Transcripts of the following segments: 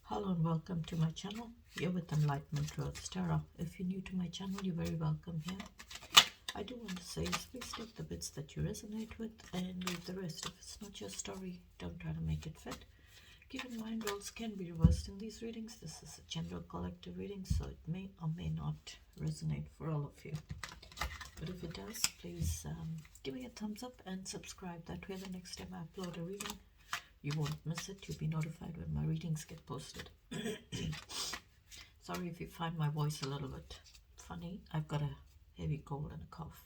Hello and welcome to my channel. You're with Enlightenment Rose Tarot. If you're new to my channel, you're very welcome here. I do want to say is please take the bits that you resonate with and leave the rest. If it's not your story, don't try to make it fit. Keep in mind roles can be reversed in these readings. This is a general collective reading, so it may or may not resonate for all of you. But if it does, please give me a thumbs up and subscribe. That way the next time I upload a reading, you won't miss it. You'll be notified when my readings get posted. Sorry if you find my voice a little bit funny. I've got a heavy cold and a cough.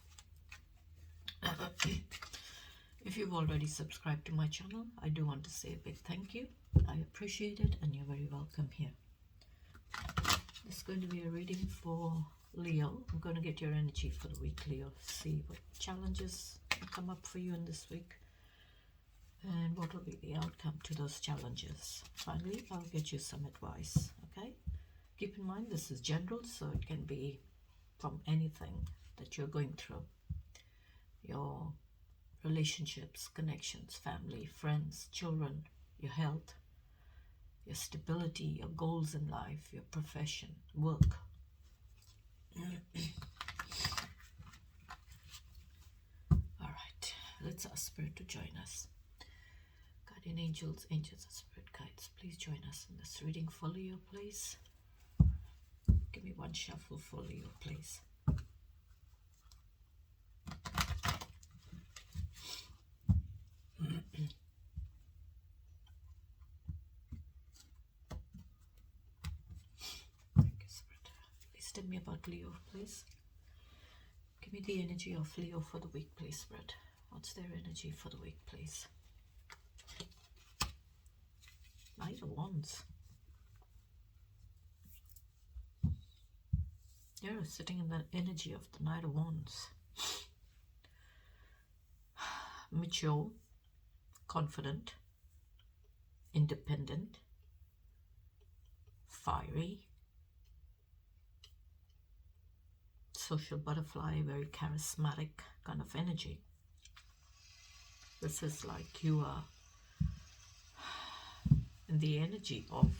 If you've already subscribed to my channel, I do want to say a big thank you. I appreciate it and you're very welcome here. This is going to be a reading for Leo. I'm going to get your energy for the week, Leo. See what challenges come up for you in this week and what will be the outcome to those challenges. Finally, I'll get you some advice, okay? Keep in mind this is general, so it can be from anything that you're going through. Your relationships, connections, family, friends, children, your health, your stability, your goals in life, your profession, work. Alright, let's ask Spirit to join us. Guardian angels, angels and spirit guides, please join us in this reading for Leo, please. Give me one shuffle for Leo, please. Thank you, Spirit. Please tell me about Leo, please. Give me the energy of Leo for the week, please, Spirit. What's their energy for the week, please? Knight of Wands. You're sitting in the energy of the Knight of Wands. Mature, confident, independent, fiery, social butterfly, very charismatic kind of energy. This is like you are in the energy of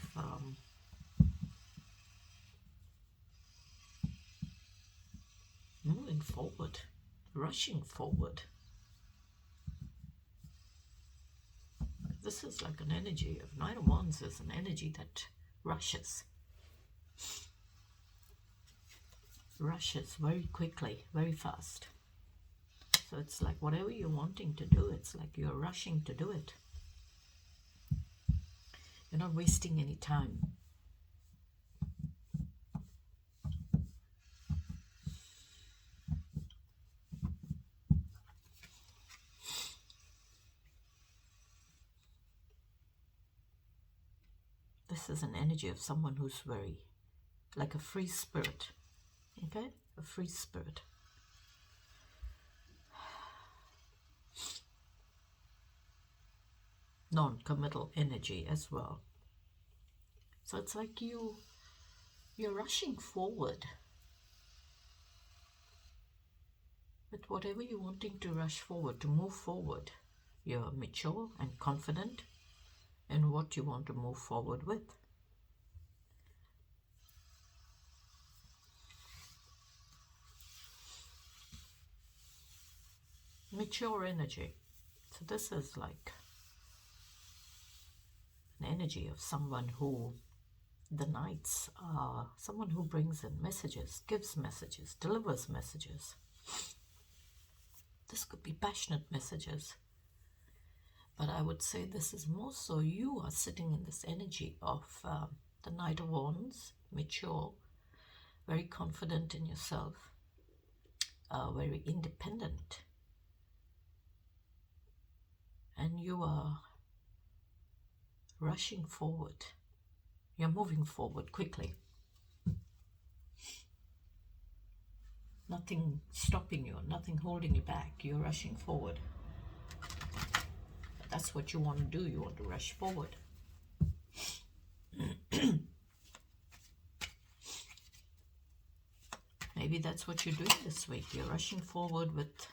moving forward, rushing forward. This is like an energy of Knight of Wands is an energy that rushes very quickly, very fast. So it's like whatever you're wanting to do, it's like you're rushing to do it. You're not wasting any time. This is an energy of someone who's very, like a free spirit. Okay? A free spirit. Non-committal energy as well. So it's like you're rushing forward with whatever you're wanting to rush forward, to move forward. You're mature and confident in what you want to move forward with. Mature energy. So this is like an energy of someone who, the knights are someone who brings in messages, gives messages, delivers messages. This could be passionate messages, but I would say this is more so you are sitting in this energy of the Knight of Wands, mature, very confident in yourself, very independent, and you are rushing forward. You're moving forward quickly. Nothing stopping you, nothing holding you back. You're rushing forward. That's what you want to do. You want to rush forward. Maybe that's what you're doing this week. You're rushing forward with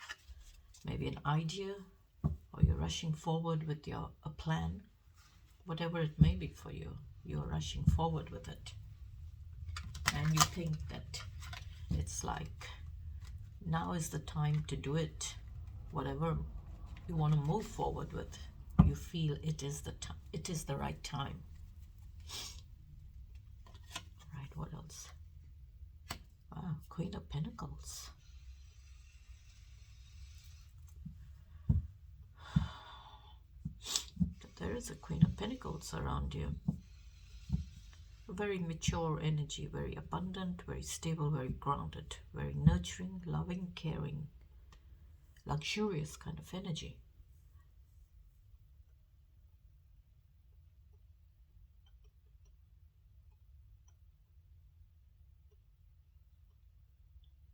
maybe an idea, or you're rushing forward with a plan. Whatever it may be for you, you're rushing forward with it. And you think that it's like, now is the time to do it. Whatever you want to move forward with, you feel it is the right time. Right, what else? Wow, Queen of Pentacles. There is a Queen of Pentacles around you. A very mature energy, very abundant, very stable, very grounded, very nurturing, loving, caring, luxurious kind of energy.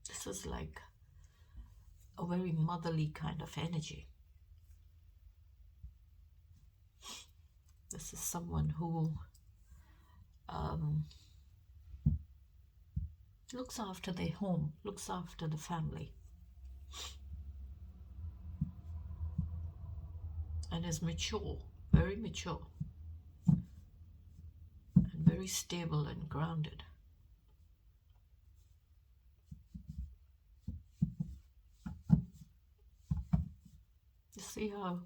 This is like a very motherly kind of energy. This is someone who looks after their home, looks after the family, and is mature, very mature, and very stable and grounded. You see how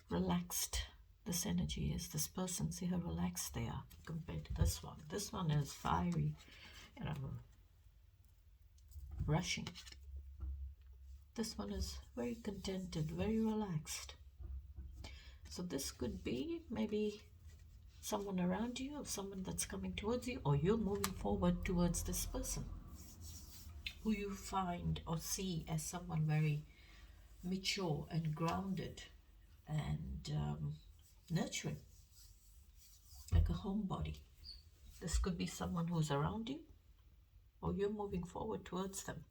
relaxed this energy is, this person. See how relaxed they are compared to this one. This one is fiery, rushing. This one is very contented, very relaxed. So this could be maybe someone around you, or someone that's coming towards you, or you're moving forward towards this person who you find or see as someone very mature and grounded and nurturing, like a homebody. This could be someone who's around you, or you're moving forward towards them.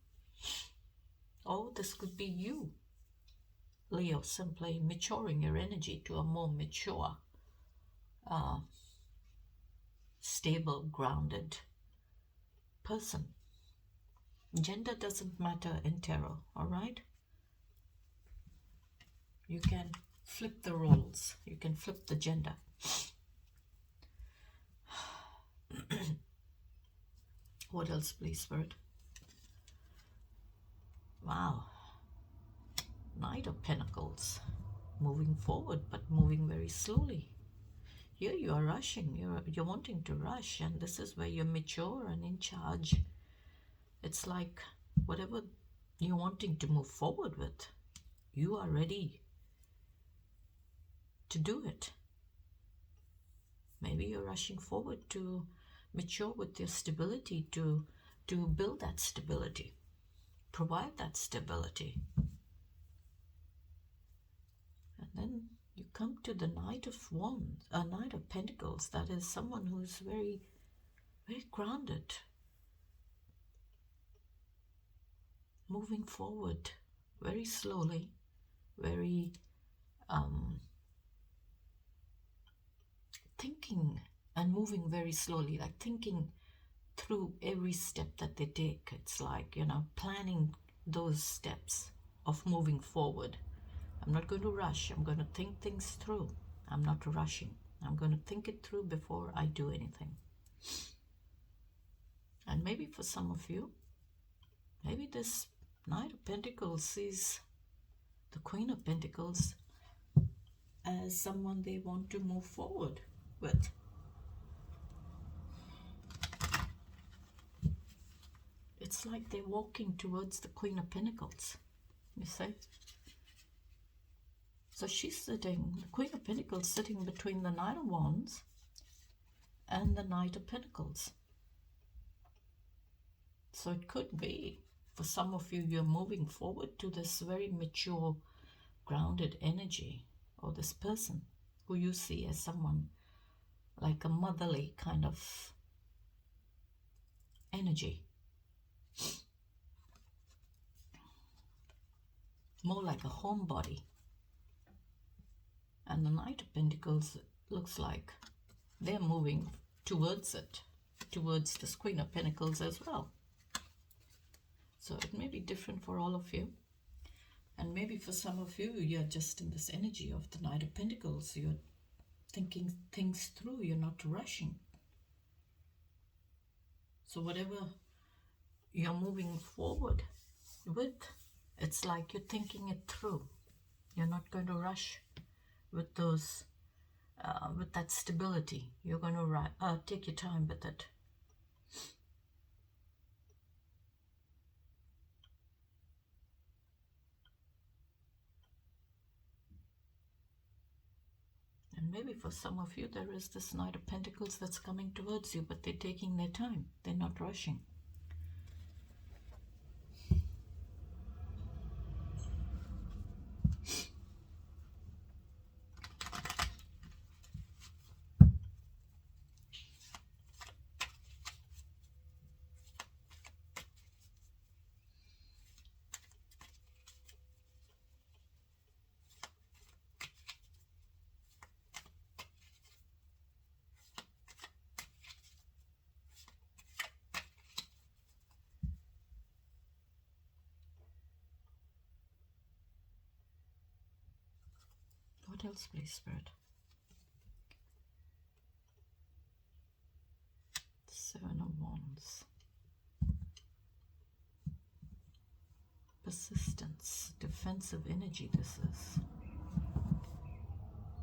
Or this could be you, Leo, simply maturing your energy to a more mature, stable, grounded person. Gender doesn't matter in tarot, all right? You can flip the roles. You can flip the gender. What else, please, Spirit? Wow. Knight of Pentacles. Moving forward, but moving very slowly. Here you are rushing. You're wanting to rush, and this is where you're mature and in charge. It's like whatever you're wanting to move forward with, you are ready to do it. Maybe you're rushing forward to mature with your stability, to build that stability, provide that stability. And then you come to the Knight of Wands, a Knight of Pentacles. That is someone who is very, very grounded, moving forward very slowly, very thinking and moving very slowly, like thinking through every step that they take. It's like, planning those steps of moving forward. I'm not going to rush. I'm going to think things through. I'm not rushing. I'm going to think it through before I do anything. And maybe for some of you, maybe this Knight of Pentacles sees the Queen of Pentacles as someone they want to move forward with. It's like they're walking towards the Queen of Pentacles, you see. So she's sitting, the Queen of Pentacles sitting between the Knight of Wands and the Knight of Pentacles. So it could be, for some of you, you're moving forward to this very mature, grounded energy, or this person who you see as someone like a motherly kind of energy. More like a homebody. And the Knight of Pentacles looks like they're moving towards it, towards this Queen of Pentacles as well. So it may be different for all of you. And maybe for some of you, you're just in this energy of the Knight of Pentacles. You're thinking things through. You're not rushing. So whatever you're moving forward with, it's like you're thinking it through. You're not going to rush with those, with that stability. You're going to take your time with it. And maybe for some of you, there is this Knight of Pentacles that's coming towards you, but they're taking their time. They're not rushing. What else, please, Spirit? Seven of Wands. Persistence, defensive energy this is.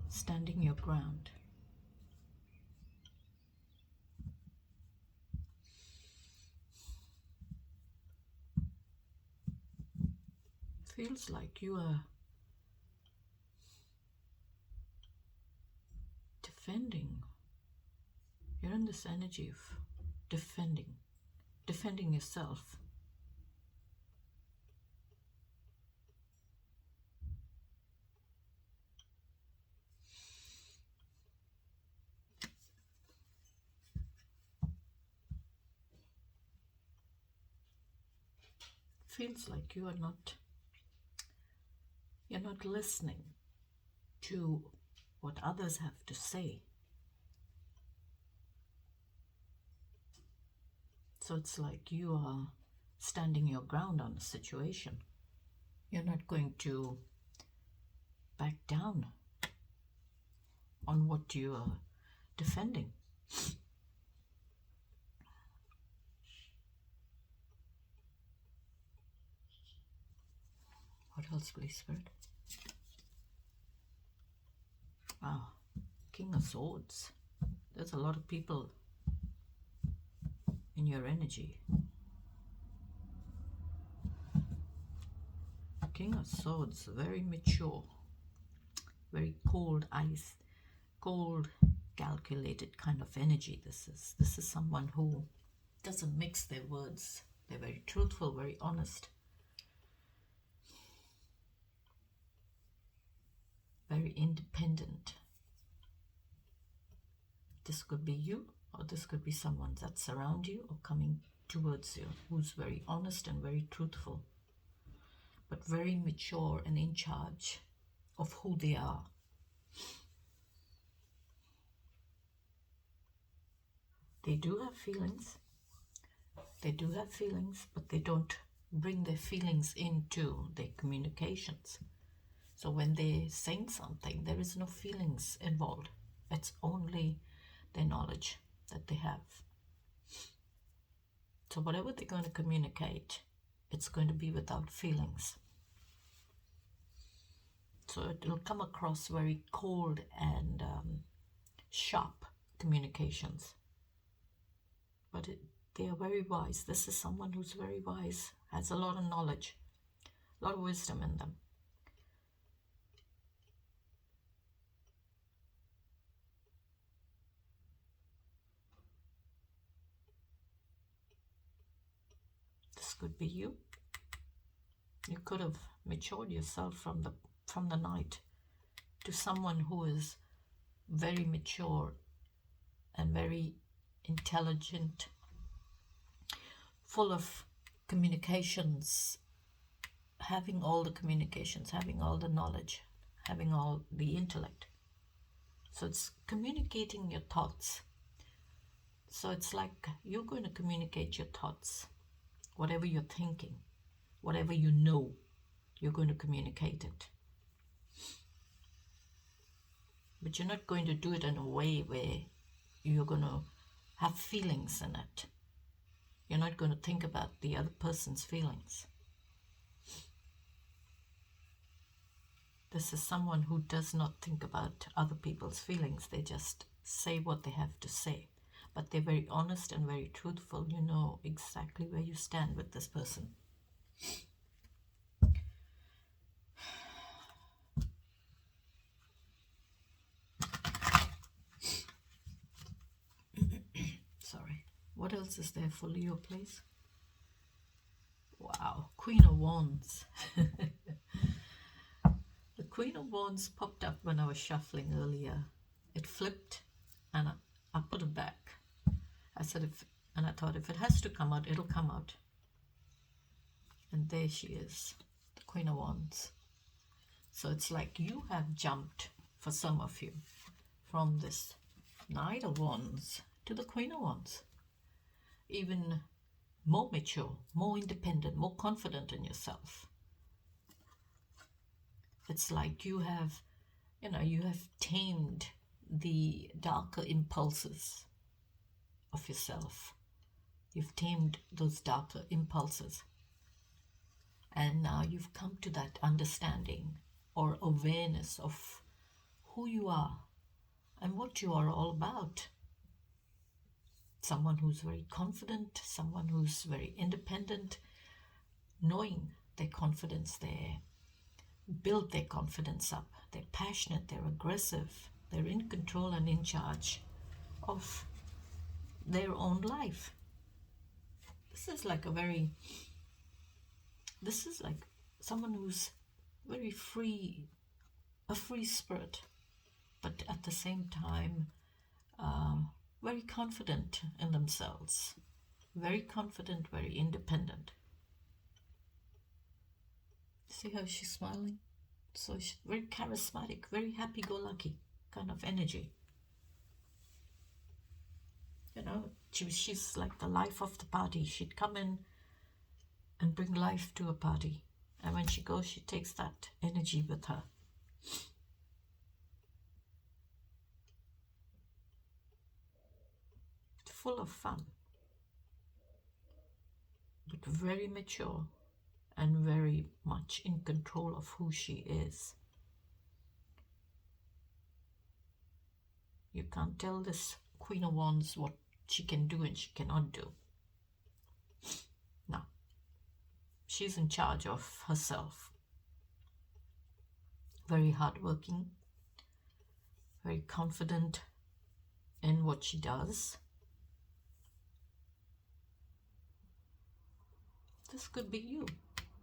Standing your ground. Feels like you are defending. You're in this energy of defending yourself. Feels like you're not listening to what others have to say. So it's like you are standing your ground on a situation. You're not going to back down on what you are defending. What else, please, Spirit? Wow, King of Swords. There's a lot of people in your energy. King of Swords, very mature, very cold, calculated kind of energy. This is someone who doesn't mix their words. They're very truthful, very honest, very independent. This could be you, or this could be someone that's around you or coming towards you, who's very honest and very truthful, but very mature and in charge of who they are. They do have feelings. They do have feelings, but they don't bring their feelings into their communications. So when they're saying something, there is no feelings involved. It's only their knowledge that they have. So whatever they're going to communicate, it's going to be without feelings. So it'll come across very cold and sharp communications. But they are very wise. This is someone who's very wise, has a lot of knowledge, a lot of wisdom in them. This could be you. You could have matured yourself from the Knight to someone who is very mature and very intelligent, full of communications, having all the communications, having all the knowledge, having all the intellect. So it's communicating your thoughts. So it's like you're going to communicate your thoughts. Whatever you're thinking, whatever you know, you're going to communicate it. but you're not going to do it in a way where you're going to have feelings in it. You're not going to think about the other person's feelings. This is someone who does not think about other people's feelings. They just say what they have to say. But they're very honest and very truthful. You know exactly where you stand with this person. Sorry. What else is there for Leo, please? Wow. Queen of Wands. The Queen of Wands popped up when I was shuffling earlier. It flipped and I put it back. I said, and I thought, if it has to come out, it'll come out. And there she is, the Queen of Wands. So it's like you have jumped, for some of you, from this Knight of Wands to the Queen of Wands. Even more mature, more independent, more confident in yourself. It's like you have tamed the darker impulses of yourself. You've tamed those darker impulses. And now you've come to that understanding or awareness of who you are and what you are all about. Someone who's very confident, someone who's very independent, knowing their confidence, they build their confidence up. They're passionate, they're aggressive, they're in control and in charge of their own life. This is like someone who's very free, a free spirit, but at the same time very confident in themselves, very confident, very independent. See how she's smiling? So she's very charismatic, very happy-go-lucky kind of energy. You know, she's like the life of the party. She'd come in and bring life to a party. And when she goes, she takes that energy with her. Full of fun, but very mature and very much in control of who she is. You can't tell this Queen of Wands what she can do and she cannot do. No. She's in charge of herself. Very hardworking, very confident in what she does. This could be you.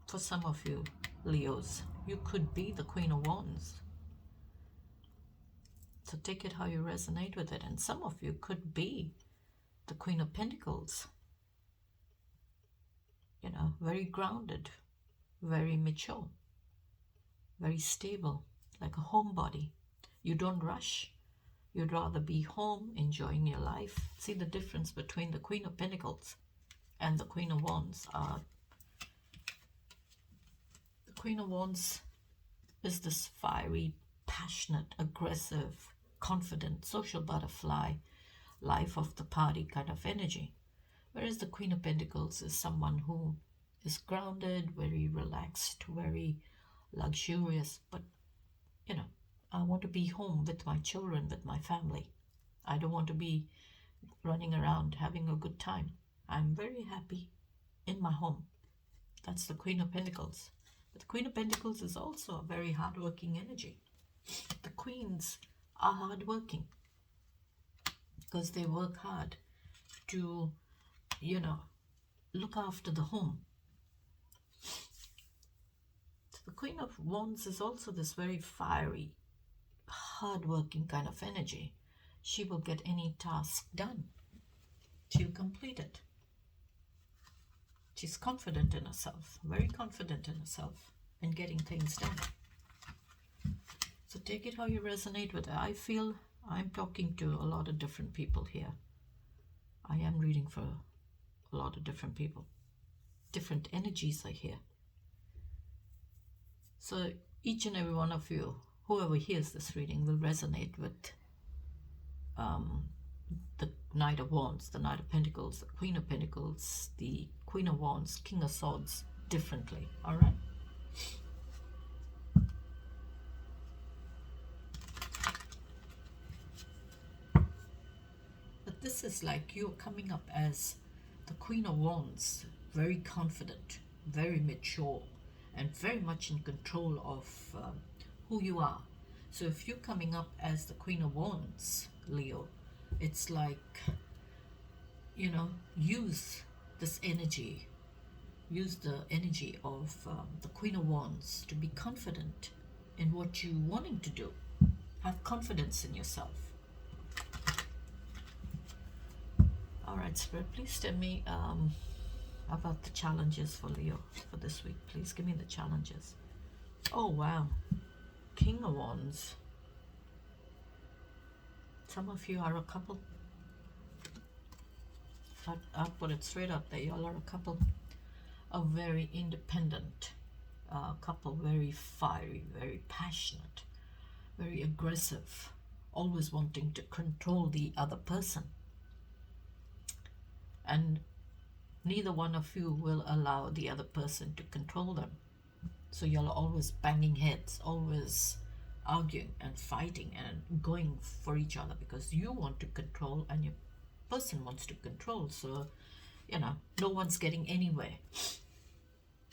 For some of you, Leos, you could be the Queen of Wands. So take it how you resonate with it. And some of you could be the Queen of Pentacles. You know, very grounded, very mature, very stable, like a homebody. You don't rush. You'd rather be home, enjoying your life. See the difference between the Queen of Pentacles and the Queen of Wands. The Queen of Wands is this fiery, passionate, aggressive, confident, social butterfly, life of the party kind of energy. Whereas the Queen of Pentacles is someone who is grounded, very relaxed, very luxurious. But, you know, I want to be home with my children, with my family. I don't want to be running around having a good time. I'm very happy in my home. That's the Queen of Pentacles. But the Queen of Pentacles is also a very hardworking energy. The queens are hardworking because they work hard to, you know, look after the home. So the Queen of Wands is also this very fiery, hardworking kind of energy. She will get any task done. She'll complete it. She's confident in herself, very confident in herself and getting things done. So take it how you resonate with it. I feel I'm talking to a lot of different people here. I am reading for a lot of different people. Different energies I hear. So each and every one of you whoever hears this reading will resonate with the Knight of Wands, the Knight of Pentacles, the Queen of Pentacles, the Queen of Wands, King of Swords differently. All right. But this is like you're coming up as the Queen of Wands, very confident, very mature, and very much in control of who you are. So if you're coming up as the Queen of Wands, Leo, it's like, you know, use this energy, use the energy of the Queen of Wands to be confident in what you're wanting to do. Have confidence in yourself. All right, Spirit, please tell me about the challenges for Leo for this week. Please give me the challenges. Oh, wow. King of Wands. Some of you are a couple. I'll put it straight up there. Y'all are a couple. A very independent couple. Very fiery, very passionate, very aggressive. Always wanting to control the other person. And neither one of you will allow the other person to control them. So you're always banging heads, always arguing and fighting and going for each other because you want to control and your person wants to control. So, you know, no one's getting anywhere.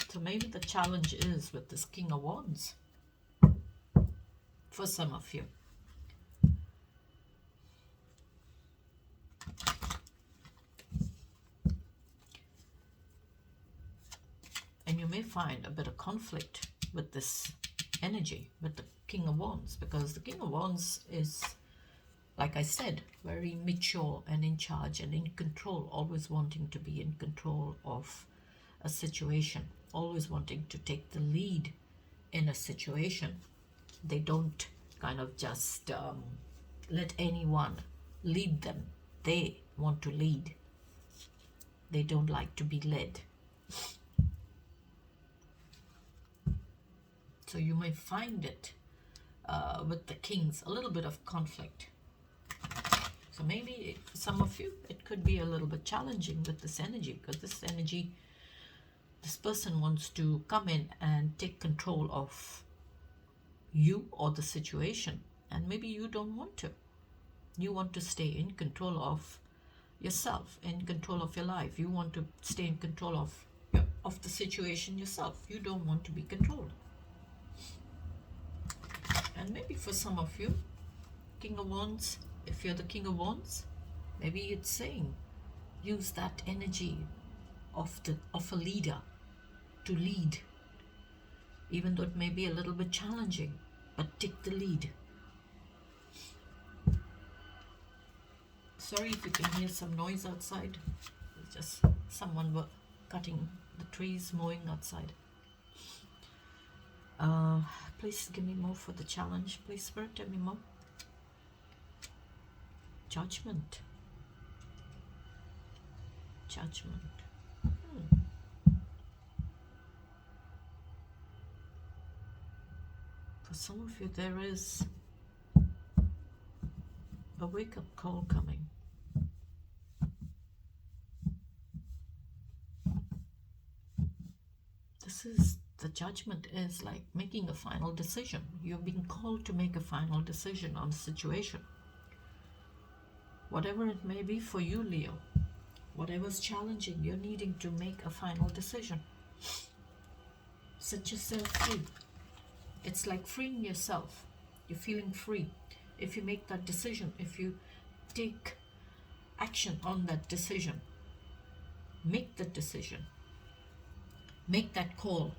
So maybe the challenge is with this King of Wands for some of you. And you may find a bit of conflict with this energy, with the King of Wands, because the King of Wands is, like I said, very mature and in charge and in control, always wanting to be in control of a situation, always wanting to take the lead in a situation. They don't kind of just let anyone lead them. They want to lead. They don't like to be led. So you may find it with the kings, a little bit of conflict. So maybe for some of you, it could be a little bit challenging with this energy, because this energy, this person wants to come in and take control of you or the situation. And maybe you don't want to. You want to stay in control of yourself, in control of your life. You want to stay in control of the situation yourself. You don't want to be controlled. And maybe for some of you, King of Wands, if you're the King of Wands, maybe it's saying use that energy of a leader to lead, even though it may be a little bit challenging, but take the lead. Sorry if you can hear some noise outside. It's just someone cutting the trees, mowing outside. Please give me more for the challenge. Please, Spirit, tell me more. Judgment. Judgment. For some of you, there is a wake-up call coming. The judgment is like making a final decision. You're being called to make a final decision on a situation. Whatever it may be for you, Leo, whatever's challenging, you're needing to make a final decision. Set yourself free. It's like freeing yourself. You're feeling free. If you make that decision, if you take action on that decision, make the decision, make that call,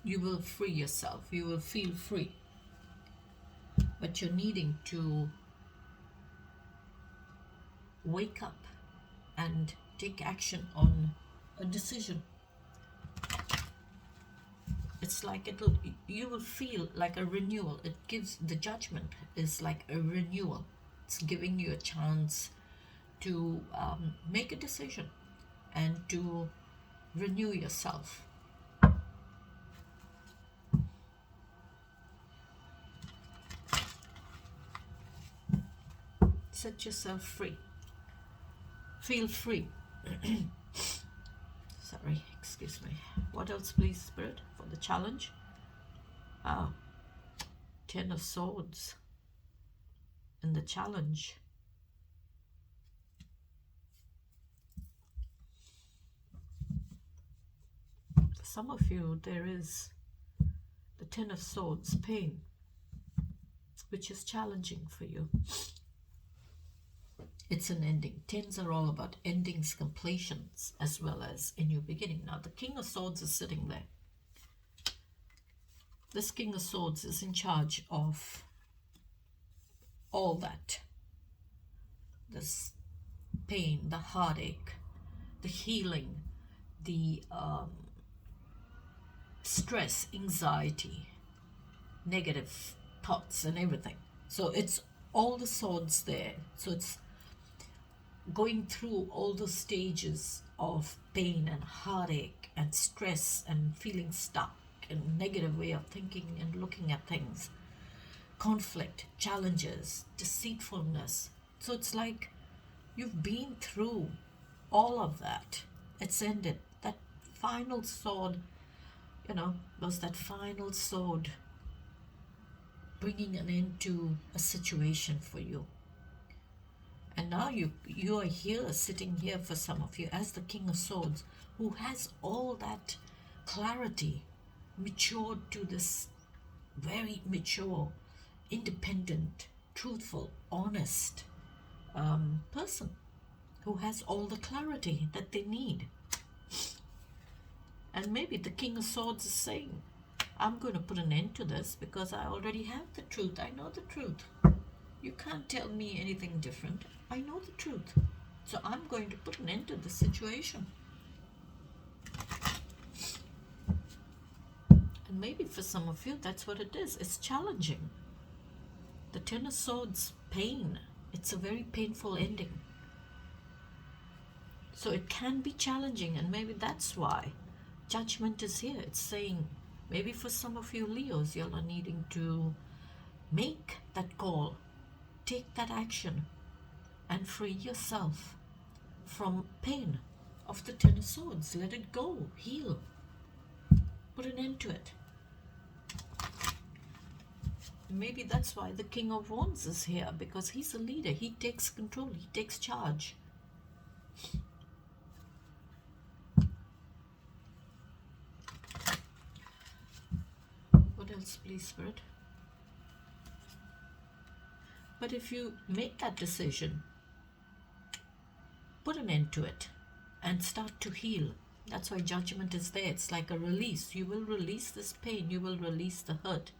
you will free yourself. You will feel free. But you're needing to wake up and take action on a decision. It's like you will feel like a renewal. It gives, the judgment is like a renewal. It's giving you a chance to make a decision and to renew yourself. Set yourself free. Feel free. Sorry, excuse me. What else, please, Spirit, for the challenge? Ah, 10 of Swords in the challenge. For some of you, there is the 10 of Swords, pain, which is challenging for you. It's an ending. Tens are all about endings, completions, as well as a new beginning. Now, the King of Swords is sitting there. This King of Swords is in charge of all that. This pain, the heartache, the healing, the stress, anxiety, negative thoughts and everything. So it's all the swords there. So it's going through all the stages of pain and heartache and stress and feeling stuck and negative way of thinking and looking at things, conflict, challenges, deceitfulness. So it's like you've been through all of that. It's ended. That final sword, was that final sword bringing an end to a situation for you. And now you are here, sitting here for some of you as the King of Swords, who has all that clarity, matured to this very mature, independent, truthful, honest person who has all the clarity that they need. And maybe the King of Swords is saying, I'm going to put an end to this because I already have the truth. I know the truth. You can't tell me anything different. I know the truth. So I'm going to put an end to the situation. And maybe for some of you, that's what it is. It's challenging. The 10 of Swords, pain. It's a very painful ending. So it can be challenging, and maybe that's why Judgment is here. It's saying, maybe for some of you Leos, you're needing to make that call, take that action, and free yourself from pain of the 10 of Swords. Let it go. Heal. Put an end to it. Maybe that's why the King of Wands is here, because he's a leader. He takes control. He takes charge. What else, please, Spirit? But if you make that decision, put an end to it and start to heal. That's why Judgment is there. It's like a release. You will release this pain. You will release the hurt.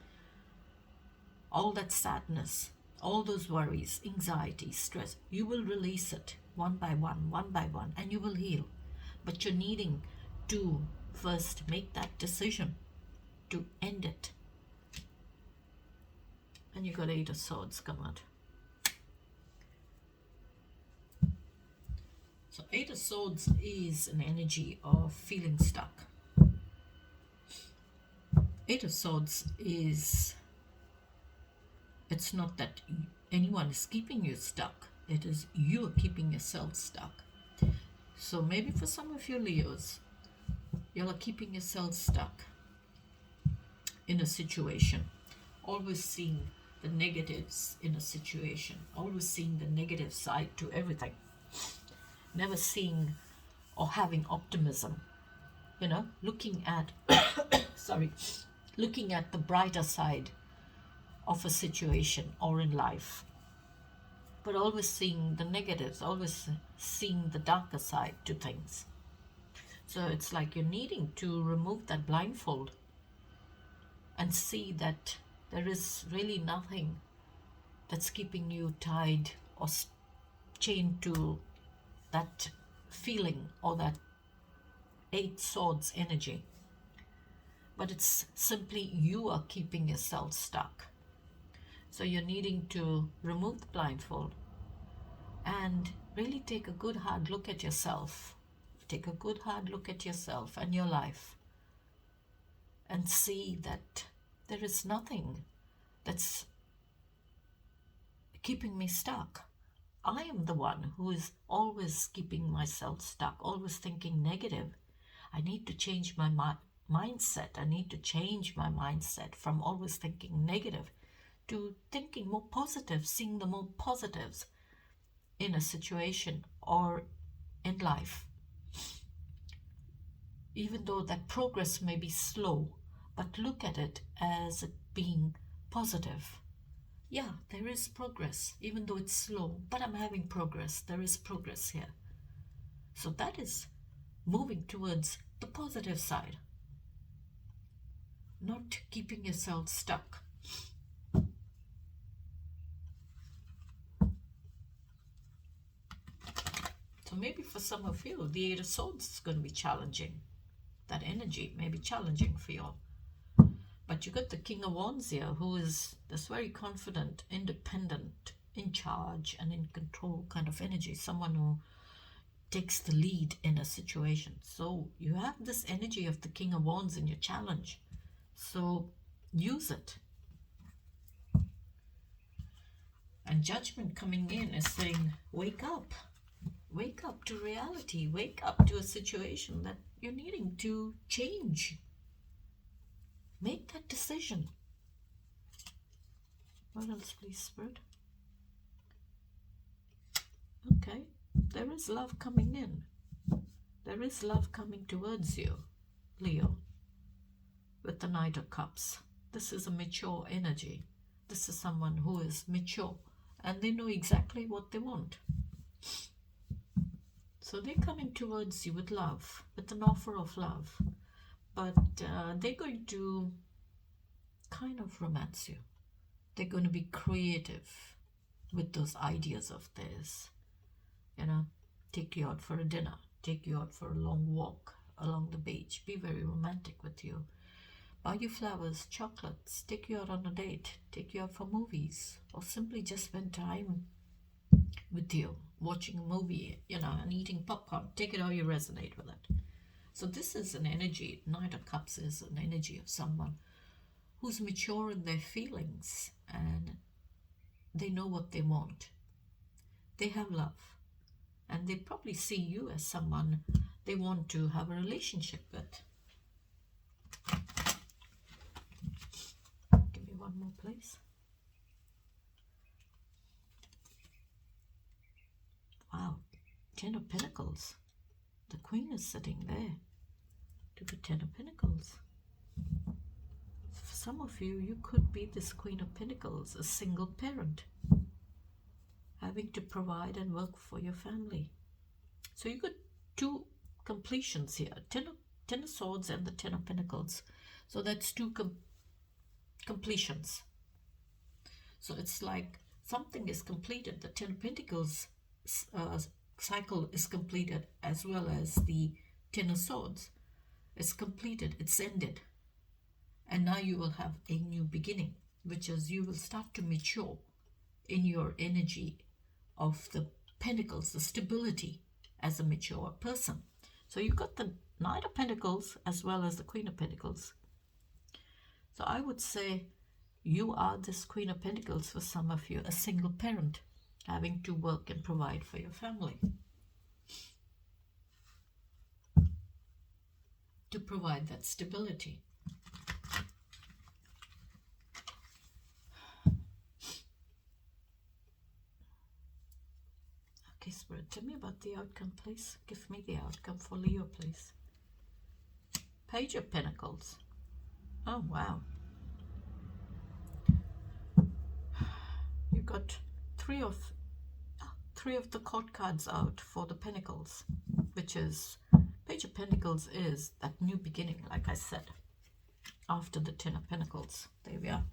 All that sadness, all those worries, anxiety, stress, you will release it one by one, and you will heal. But you're needing to first make that decision to end it. And you got 8 of Swords come out. So 8 of Swords is an energy of feeling stuck. 8 of Swords is, it's not that anyone is keeping you stuck. It is you are keeping yourself stuck. So maybe for some of you Leos, you're keeping yourself stuck in a situation. Always seeing the negatives in a situation. Always seeing the negative side to everything. Never seeing or having optimism. Looking at, looking at the brighter side of a situation or in life, but always seeing the negatives, always seeing the darker side to things. So it's like you're needing to remove that blindfold and see that there is really nothing that's keeping you tied or chained to that feeling or that 8 Swords energy. But it's simply you are keeping yourself stuck. So you're needing to remove the blindfold and really take a good hard look at yourself. Take a good hard look at yourself and your life and see that there is nothing that's keeping me stuck. I am the one who is always keeping myself stuck, always thinking negative. I need to change my mindset. I need to change my mindset from always thinking negative to thinking more positive, seeing the more positives in a situation or in life. Even though that progress may be slow, but look at it as it being positive. Yeah, there is progress, even though it's slow, but I'm having progress. There is progress here. So that is moving towards the positive side, not keeping yourself stuck. So maybe for some of you, the Eight of Swords is going to be challenging. That energy may be challenging for you all. But you got the King of Wands here, who is this very confident, independent, in charge and in control kind of energy. Someone who takes the lead in a situation. So you have this energy of the King of Wands in your challenge. So use it. And Judgment coming in is saying, wake up. Wake up to reality. Wake up to a situation that you're needing to change. Make that decision. What else, please, Spirit? Okay. There is love coming in. There is love coming towards you, Leo, with the Knight of Cups. This is a mature energy. This is someone who is mature and they know exactly what they want. So they're coming towards you with love, with an offer of love. But they're going to kind of romance you. They're going to be creative with those ideas of theirs. You know, take you out for a dinner, take you out for a long walk along the beach, be very romantic with you, buy you flowers, chocolates, take you out on a date, take you out for movies, or simply just spend time with you, watching a movie, you know, and eating popcorn. Take it how you resonate with it. So this is an energy, Knight of Cups is an energy of someone who's mature in their feelings and they know what they want. They have love. And they probably see you as someone they want to have a relationship with. Give me one more, please. Wow, Ten of Pentacles. The Queen is sitting there to the Ten of Pentacles. For some of you, you could be this Queen of Pentacles, a single parent, having to provide and work for your family. So you got two completions here, Ten of Swords and the Ten of Pentacles. So that's two completions. So it's like something is completed. The Ten of Pentacles cycle is completed, as well as the Ten of Swords. It's completed, it's ended. And now you will have a new beginning, which is you will start to mature in your energy of the Pentacles, the stability as a mature person. So you've got the Knight of Pentacles as well as the Queen of Pentacles. So I would say you are this Queen of Pentacles for some of you, a single parent, having to work and provide for your family. To provide that stability. Okay, Spirit, tell me about the outcome, please. Give me the outcome for Leo, please. Page of Pentacles. Oh, wow. You got three of the court cards out for the Pentacles, which is, Page of Pentacles is that new beginning, like I said, after the Ten of Pentacles. There we are.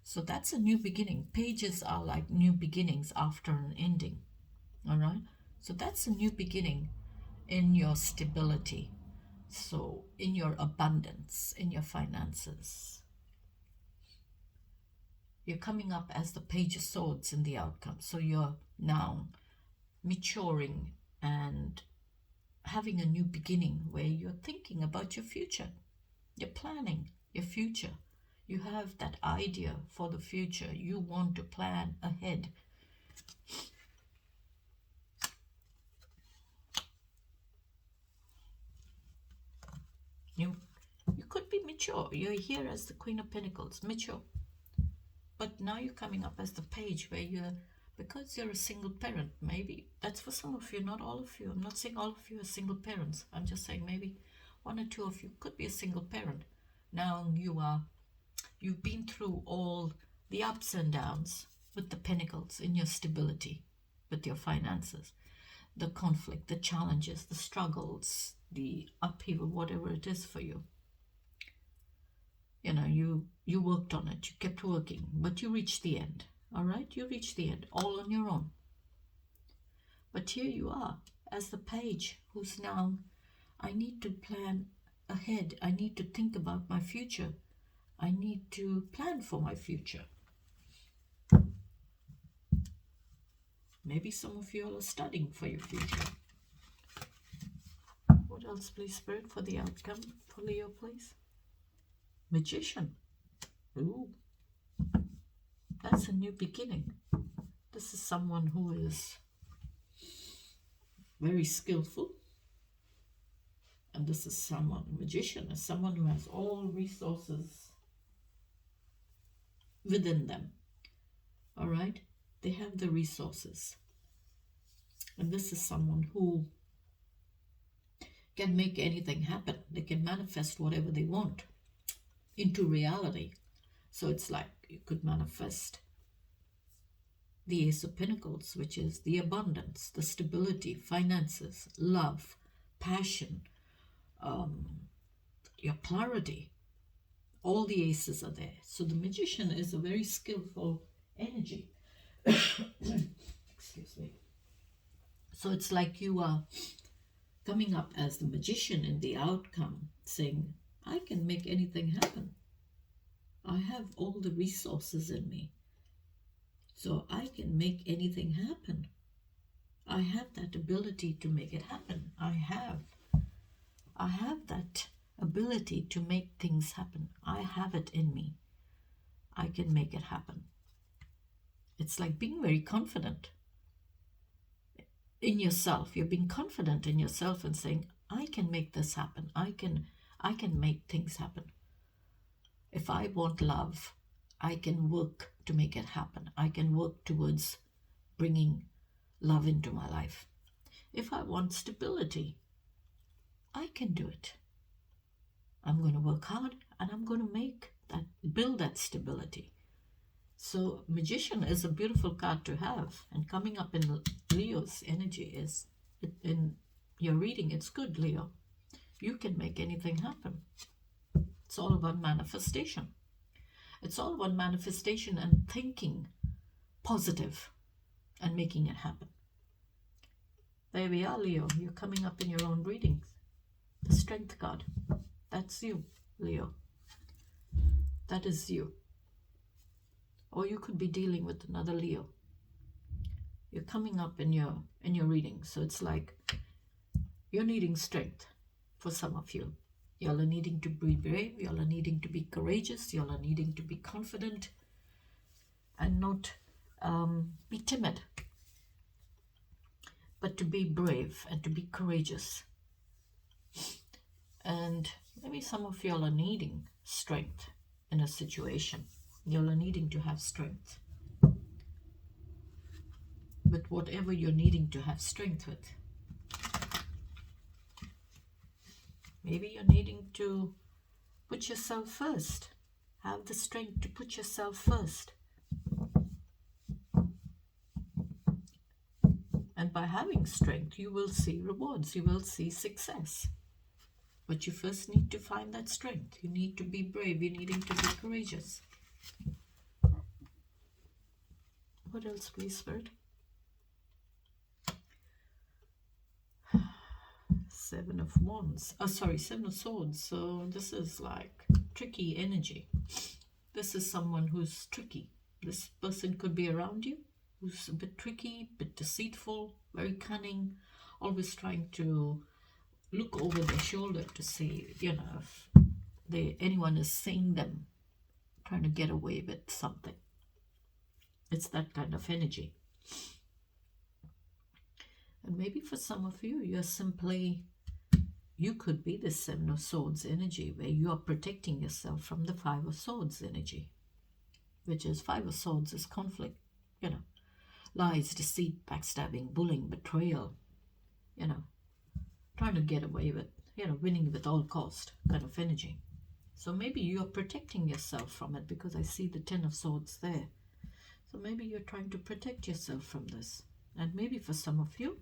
So that's a new beginning. Pages are like new beginnings after an ending. All right. So that's a new beginning in your stability. So in your abundance, in your finances. You're coming up as the Page of Swords in the outcome. So you're now maturing and having a new beginning where you're thinking about your future. You're planning your future. You have that idea for the future. You want to plan ahead. You could be mature. You're here as the Queen of Pentacles, mature. But now you're coming up as the Page, where because you're a single parent, maybe that's for some of you, not all of you. I'm not saying all of you are single parents. I'm just saying maybe one or two of you could be a single parent. Now you've been through all the ups and downs with the Pentacles in your stability, with your finances, the conflict, the challenges, the struggles, the upheaval, whatever it is for you. You worked on it, you kept working, but you reached the end. All right, you reached the end all on your own. But here you are as the Page, who's now, I need to plan ahead. I need to think about my future. I need to plan for my future. Maybe some of you all are studying for your future. What else, please, Spirit, for the outcome for Leo, please? Magician. Ooh, that's a new beginning. This is someone who is very skillful. And this is someone, magician is someone who has all resources within them. All right? They have the resources. And this is someone who can make anything happen. They can manifest whatever they want into reality. So it's like you could manifest the Ace of Pentacles, which is the abundance, the stability, finances, love, passion, your clarity. All the aces are there. So the magician is a very skillful energy. Excuse me. So it's like you are coming up as the magician in the outcome, saying, I can make anything happen. I have all the resources in me. So I can make anything happen. I have that ability to make it happen. I have that ability to make things happen. I have it in me. I can make it happen. It's like being very confident in yourself. You're being confident in yourself and saying, I can make this happen. I can make things happen. If I want love, I can work to make it happen. I can work towards bringing love into my life. If I want stability, I can do it. I'm going to work hard and I'm going to build that stability. So magician is a beautiful card to have, and coming up in Leo's energy is, in your reading, it's good, Leo. You can make anything happen. It's all about manifestation. It's all about manifestation and thinking positive and making it happen. There we are, Leo. You're coming up in your own readings. The Strength card. That's you, Leo. That is you. Or you could be dealing with another Leo. You're coming up in your reading. So it's like you're needing strength for some of you. Y'all are needing to be brave. Y'all are needing to be courageous. Y'all are needing to be confident and not be timid, but to be brave and to be courageous. And maybe some of y'all are needing strength in a situation. Y'all are needing to have strength. But whatever you're needing to have strength with, maybe you're needing to put yourself first. Have the strength to put yourself first. And by having strength, you will see rewards. You will see success. But you first need to find that strength. You need to be brave. You're needing to be courageous. What else, please, Spirit? Seven of Wands. Seven of Swords. So this is like tricky energy. This is someone who's tricky. This person could be around you, who's a bit tricky, a bit deceitful, very cunning, always trying to look over their shoulder to see, if anyone is seeing them, trying to get away with something. It's that kind of energy. And maybe for some of you, you could be the Seven of Swords energy, where you are protecting yourself from the Five of Swords energy, which is Five of Swords is conflict, lies, deceit, backstabbing, bullying, betrayal, trying to get away with, winning with all cost kind of energy. So maybe you're protecting yourself from it, because I see the Ten of Swords there. So maybe you're trying to protect yourself from this. And maybe for some of you,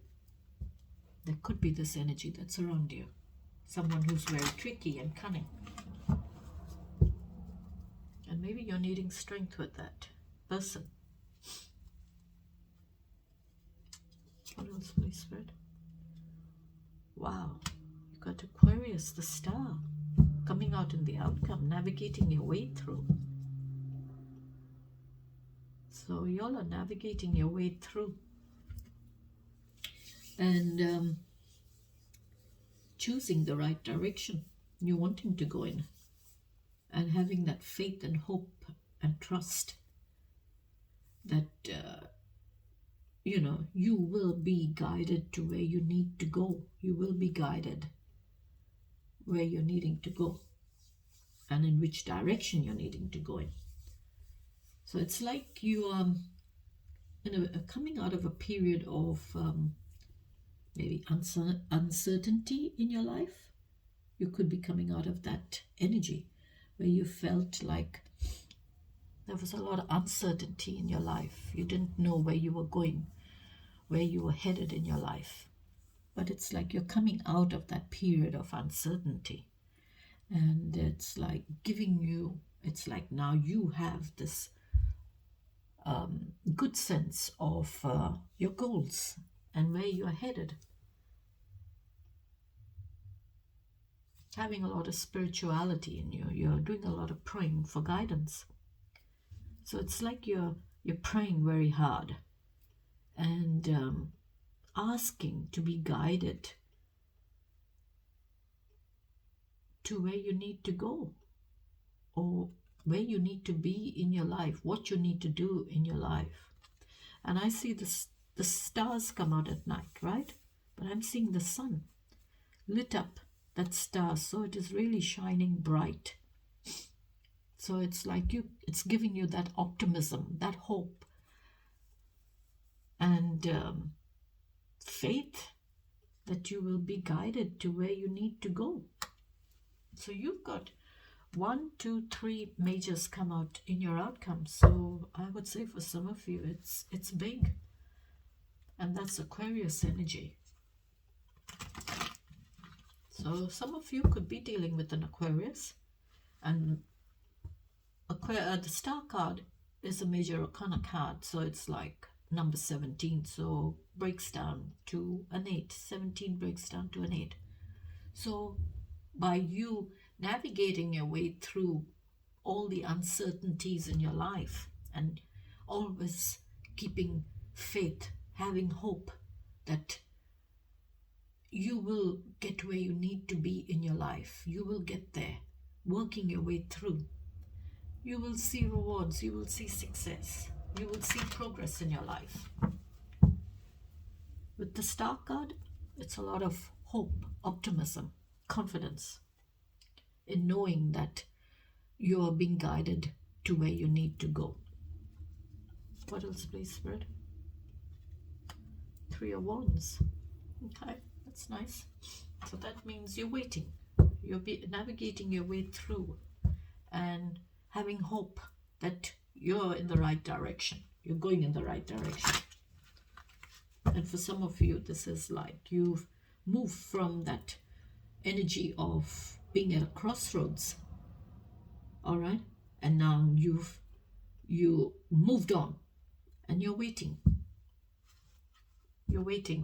there could be this energy that's around you. Someone who's very tricky and cunning. And maybe you're needing strength with that person. What else, please, Spirit? Wow. You got Aquarius, the star, coming out in the outcome, navigating your way through. So y'all are navigating your way through. And choosing the right direction you're wanting to go in. And having that faith and hope and trust that, you will be guided to where you need to go. You will be guided where you're needing to go and in which direction you're needing to go in. So it's like you are coming out of a period of maybe uncertainty in your life. You could be coming out of that energy where you felt like there was a lot of uncertainty in your life. You didn't know where you were going, where you were headed in your life. But it's like you're coming out of that period of uncertainty. And it's like it's like now you have this good sense of your goals and where you're headed. Having a lot of spirituality in you. You're doing a lot of praying for guidance. So it's like you're praying very hard and asking to be guided to where you need to go, or where you need to be in your life, what you need to do in your life. And I see the stars come out at night, right? But I'm seeing the sun lit up that star, so it is really shining bright. So it's like it's giving you that optimism, that hope, and faith that you will be guided to where you need to go. So you've got 1, 2, 3 majors come out in your outcome. So I would say for some of you, it's big. And that's Aquarius energy. So some of you could be dealing with an Aquarius. And the star card is a major arcana card. So it's like number 17. So breaks down to an 8. 17 breaks down to an 8. So by you navigating your way through all the uncertainties in your life and always keeping faith, having hope that you will get where you need to be in your life. You will get there, working your way through. You will see rewards, you will see success, you will see progress in your life. With the star card, it's a lot of hope, optimism, confidence in knowing that you are being guided to where you need to go. What else, please, Spirit? 3 of Wands. Okay, that's nice. So that means you're waiting. You'll be navigating your way through and having hope that you're in the right direction. You're going in the right direction. And for some of you, this is like you've moved from that energy of being at a crossroads, all right, and now you moved on and you're waiting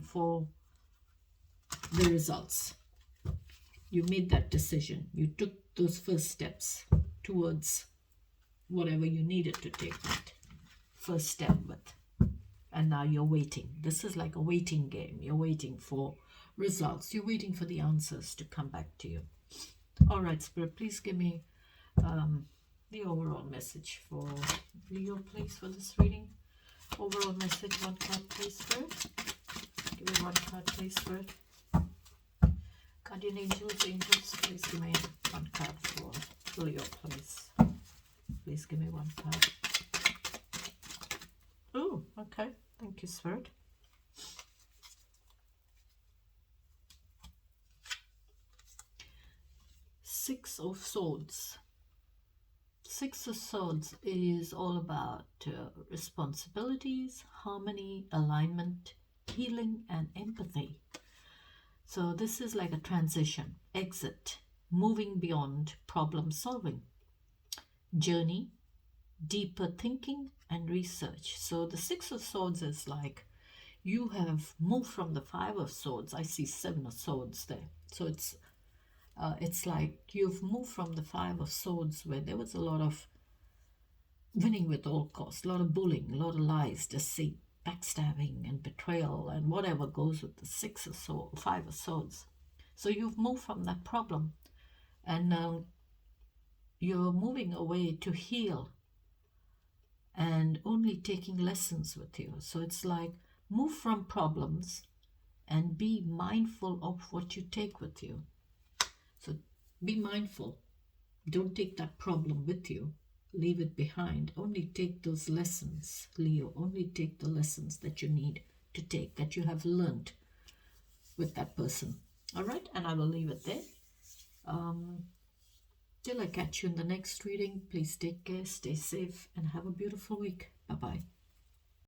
for the results. You made that decision, you took those first steps towards whatever you needed to take that first step with, and now you're waiting. This is like a waiting game. You're waiting for results, you're waiting for the answers to come back to you. All right, Spirit, please give me the overall message for Leo, please, for this reading. Overall message, one card, please, Spirit. Give me one card, please, Spirit. Guardian angels, please give me one card for Leo, please. Please give me one card. Oh, okay. Thank you, Spirit. Six of Swords. Six of Swords is all about responsibilities, harmony, alignment, healing, and empathy. So this is like a transition, exit, moving beyond problem solving, journey, deeper thinking, and research. So the Six of Swords is like you have moved from the Five of Swords. I see Seven of Swords there. So it's like you've moved from the Five of Swords, where there was a lot of winning with all costs, a lot of bullying, a lot of lies, deceit, backstabbing, and betrayal, and whatever goes with the Six of Swords, Five of Swords. So you've moved from that problem, and now you're moving away to heal and only taking lessons with you. So it's like move from problems and be mindful of what you take with you. So be mindful. Don't take that problem with you. Leave it behind. Only take those lessons, Leo. Only take the lessons that you need to take, that you have learned with that person. All right, and I will leave it there. Till I catch you in the next reading, please take care, stay safe, and have a beautiful week. Bye-bye.